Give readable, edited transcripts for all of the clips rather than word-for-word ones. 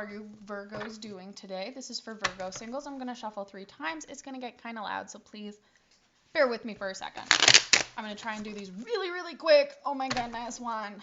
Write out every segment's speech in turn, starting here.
are you Virgos doing today? This is for Virgo singles. I'm going to shuffle 3 times. It's going to get kind of loud, so please bear with me for a second. I'm going to try and do these really, really quick. Oh my goodness. 1,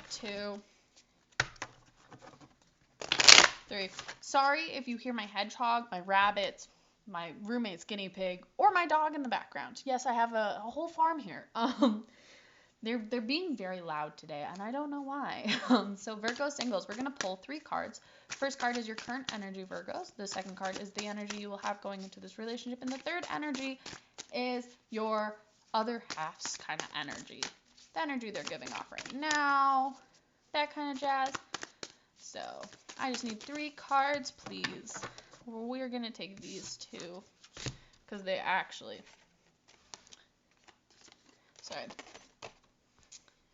2, 3. Sorry if you hear my hedgehog, my rabbits, my roommate's guinea pig, or my dog in the background. Yes, I have a whole farm here. They're being very loud today, and I don't know why. So Virgo singles, we're going to pull 3 cards. First card is your current energy, Virgos. The second card is the energy you will have going into this relationship. And the third energy is your other half's kind of energy. The energy they're giving off right now. That kind of jazz. So I just need 3 cards, please. We're going to take these 2 because they actually... Sorry.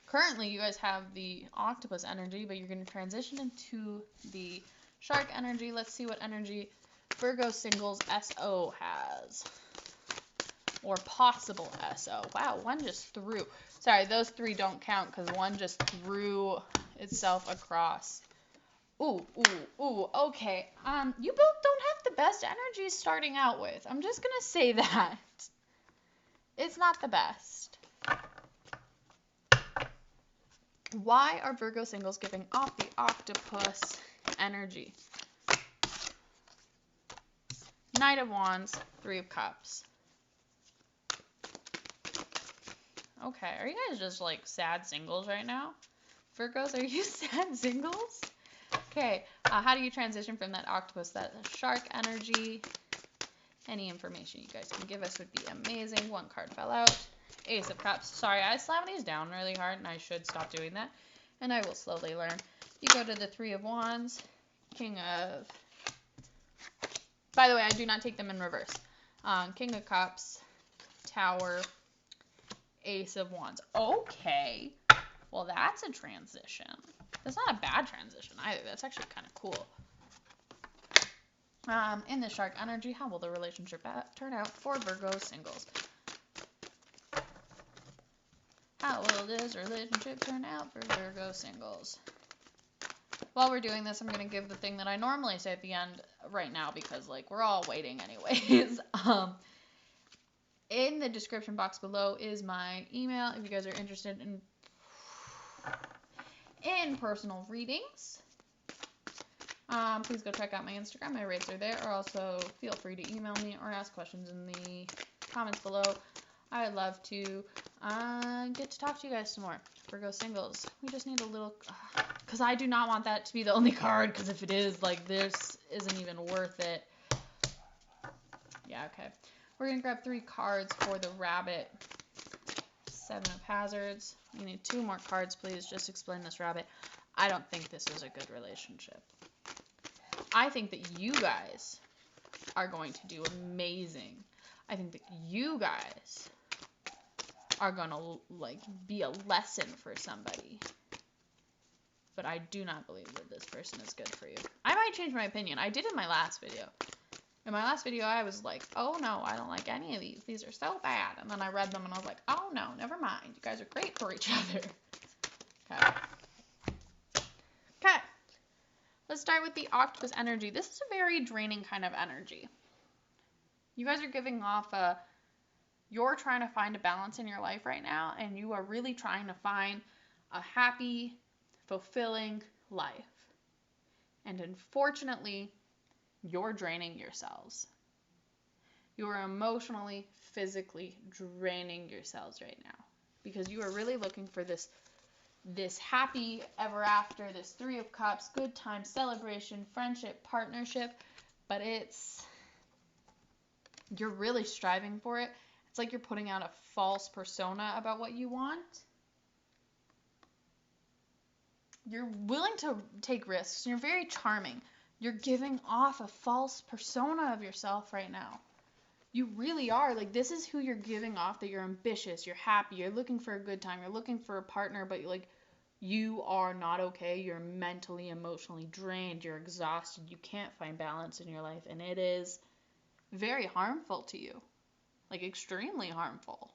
Currently, you guys have the octopus energy, but you're going to transition into the shark energy. Let's see what energy Virgo singles SO has. Or possible SO. Wow, one just threw. Sorry, those 3 don't count because one just threw itself across. Ooh, okay. You both don't have the best energies starting out with. I'm just going to say that. It's not the best. Why are Virgo singles giving off the octopus energy? Knight of Wands, 3 of Cups. Okay, are you guys just like sad singles right now? Virgos, are you sad singles? Okay, how do you transition from that octopus, that shark energy? Any information you guys can give us would be amazing. 1 card fell out. Ace of Cups. Sorry, I slammed these down really hard, and I should stop doing that. And I will slowly learn. You go to the 3 of Wands. King of... By the way, I do not take them in reverse. King of Cups. Tower. Ace of Wands. Okay. Well, that's a transition. That's not a bad transition either. That's actually kind of cool. In the shark energy, how will the relationship turn out for Virgo singles? How will this relationship turn out for Virgo singles? While we're doing this, I'm going to give the thing that I normally say at the end right now because, like, we're all waiting anyways. In the description box below is my email if you guys are interested in personal readings. Please go check out my Instagram. My rates are there. Or also feel free to email me or ask questions in the comments below. I would love to get to talk to you guys some more. Virgo singles. We just need a little... Because I do not want that to be the only card. Because if it is, like, this isn't even worth it. Yeah, okay. We're going to grab 3 cards for the rabbit. 7 of Hazards. We need 2 more cards, please. Just explain this rabbit. I don't think this is a good relationship. I think that you guys are going to do amazing. I think that you guys are going to, like, be a lesson for somebody. But I do not believe that this person is good for you. I might change my opinion. I did in my last video. In my last video, I was like, oh no, I don't like any of these. These are so bad. And then I read them and I was like, oh no, never mind. You guys are great for each other. Okay. Okay. Let's start with the octopus energy. This is a very draining kind of energy. You guys are giving off you're trying to find a balance in your life right now, and you are really trying to find a happy, fulfilling life. And unfortunately, you're draining yourselves. You are emotionally, physically draining yourselves right now because you are really looking for this happy ever after, this 3 of Cups, good time, celebration, friendship, partnership, but you're really striving for it. It's like you're putting out a false persona about what you want. You're willing to take risks. You're very charming. You're giving off a false persona of yourself right now. You really are. Like, this is who you're giving off, that you're ambitious, you're happy, you're looking for a good time, you're looking for a partner, but like, you are not okay. You're mentally, emotionally drained. You're exhausted. You can't find balance in your life, and it is very harmful to you. Like, extremely harmful.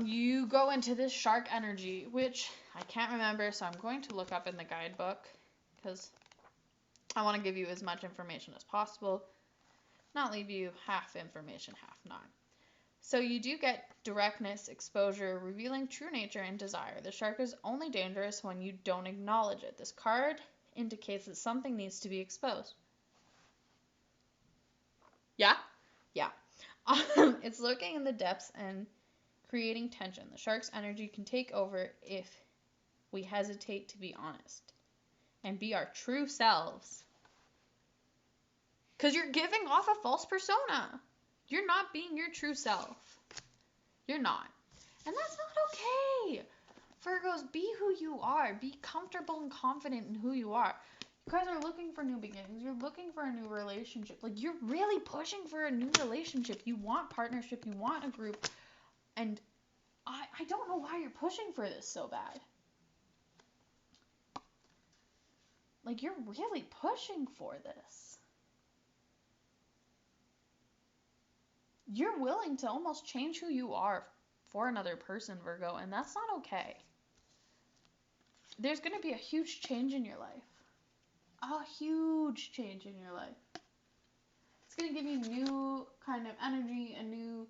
You go into this shark energy, which I can't remember, so I'm going to look up in the guidebook because I want to give you as much information as possible, not leave you half information, half not. So you do get directness, exposure, revealing true nature and desire. The shark is only dangerous when you don't acknowledge it. This card indicates that something needs to be exposed. Yeah? Yeah. It's lurking in the depths and creating tension. The shark's energy can take over if we hesitate to be honest and be our true selves. Because you're giving off a false persona. You're not being your true self. You're not. And that's not okay. Virgos, be who you are. Be comfortable and confident in who you are. You guys are looking for new beginnings. You're looking for a new relationship. Like, you're really pushing for a new relationship. You want partnership. You want a group. And I don't know why you're pushing for this so bad. Like, you're really pushing for this. You're willing to almost change who you are for another person, Virgo, and that's not okay. There's going to be a huge change in your life. A huge change in your life. It's going to give you new kind of energy, a new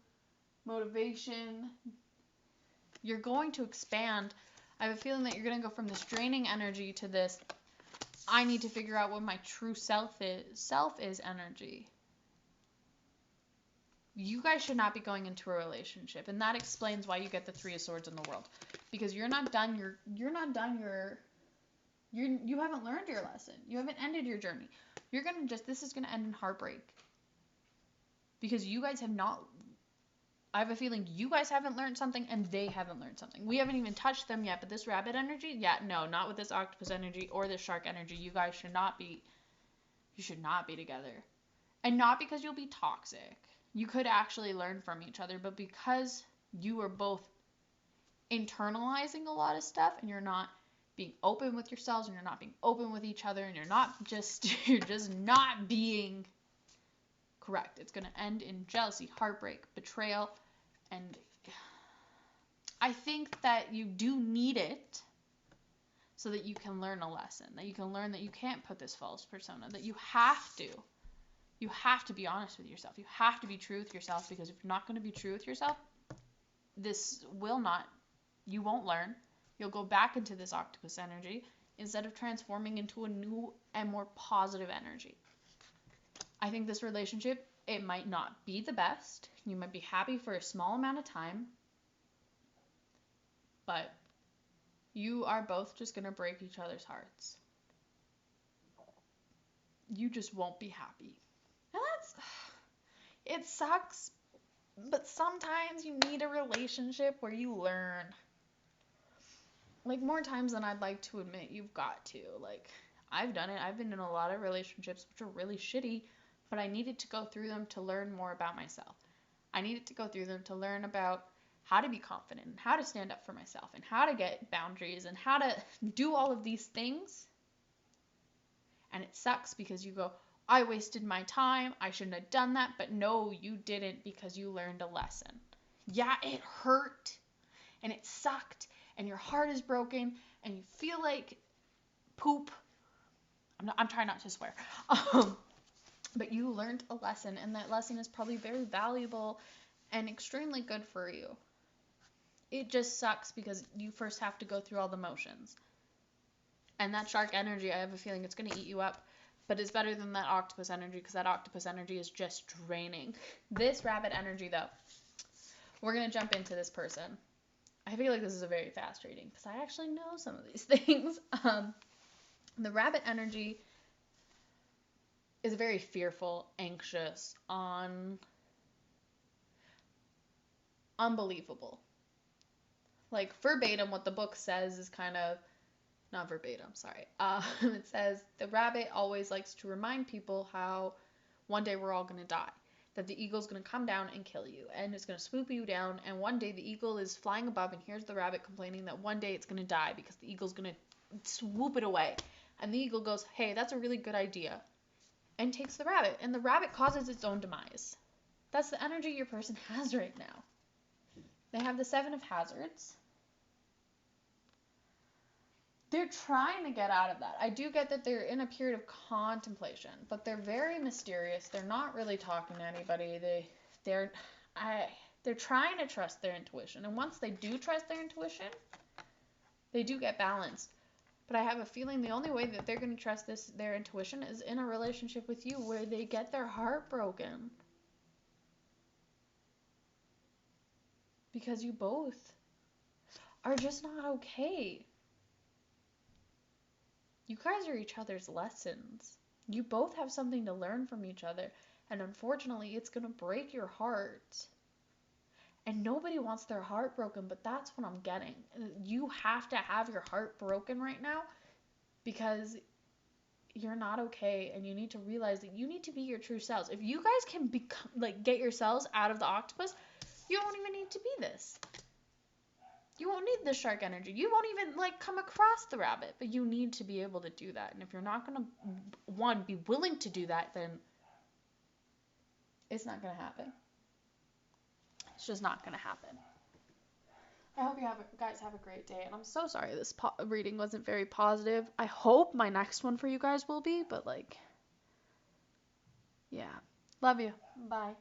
motivation. You're going to expand. I have a feeling that you're going to go from this draining energy to this, I need to figure out what my true self is energy. You guys should not be going into a relationship, and that explains why you get the Three of Swords in the world, because you haven't learned your lesson. You haven't ended your journey. This is gonna end in heartbreak, because you guys have not. I have a feeling you guys haven't learned something, and they haven't learned something. We haven't even touched them yet, but this rabbit energy, no, not with this octopus energy or this shark energy. You guys should not be. You should not be together, and not because you'll be toxic. You could actually learn from each other, but because you are both internalizing a lot of stuff and you're not being open with yourselves and you're not being open with each other and you're just not being correct. It's going to end in jealousy, heartbreak, betrayal, and I think that you do need it so that you can learn a lesson, that you can learn that you can't put this false persona, that you have to. You have to be honest with yourself. You have to be true with yourself, because if you're not going to be true with yourself, you won't learn. You'll go back into this octopus energy instead of transforming into a new and more positive energy. I think this relationship, it might not be the best. You might be happy for a small amount of time, but you are both just going to break each other's hearts. You just won't be happy. It sucks, but sometimes you need a relationship where you learn. Like, more times than I'd like to admit, you've got to. Like, I've done it. I've been in a lot of relationships which are really shitty, but I needed to go through them to learn more about myself. I needed to go through them to learn about how to be confident and how to stand up for myself and how to get boundaries and how to do all of these things. And it sucks because you go, I wasted my time, I shouldn't have done that, but no, you didn't, because you learned a lesson. Yeah, it hurt, and it sucked, and your heart is broken, and you feel like poop. I'm trying not to swear. But you learned a lesson, and that lesson is probably very valuable and extremely good for you. It just sucks because you first have to go through all the motions. And that shark energy, I have a feeling it's going to eat you up. But it's better than that octopus energy, because that octopus energy is just draining. This rabbit energy, though, we're going to jump into this person. I feel like this is a very fast reading, because I actually know some of these things. The rabbit energy is very fearful, anxious, unbelievable. Like, verbatim, what the book says is kind of, not verbatim, sorry. It says, the rabbit always likes to remind people how one day we're all going to die. That the eagle's going to come down and kill you. And it's going to swoop you down. And one day the eagle is flying above. And here's the rabbit complaining that one day it's going to die because the eagle's going to swoop it away. And the eagle goes, hey, that's a really good idea. And takes the rabbit. And the rabbit causes its own demise. That's the energy your person has right now. They have the Seven of Hazards. They're trying to get out of that. I do get that they're in a period of contemplation, but they're very mysterious. They're not really talking to anybody. They're trying to trust their intuition. And once they do trust their intuition, they do get balanced. But I have a feeling the only way that they're going to trust their intuition is in a relationship with you where they get their heart broken. Because you both are just not okay. You guys are each other's lessons. You both have something to learn from each other. And unfortunately, it's going to break your heart. And nobody wants their heart broken, but that's what I'm getting. You have to have your heart broken right now because you're not okay, and you need to realize that you need to be your true selves. If you guys can become, get yourselves out of the octopus, you don't even need to be this. You won't need the shark energy. You won't even come across the rabbit, but you need to be able to do that. And if you're not going to, one, be willing to do that, then it's not going to happen. It's just not going to happen. I hope you guys have a great day. And I'm so sorry this reading wasn't very positive. I hope my next one for you guys will be, but yeah. Love you. Bye.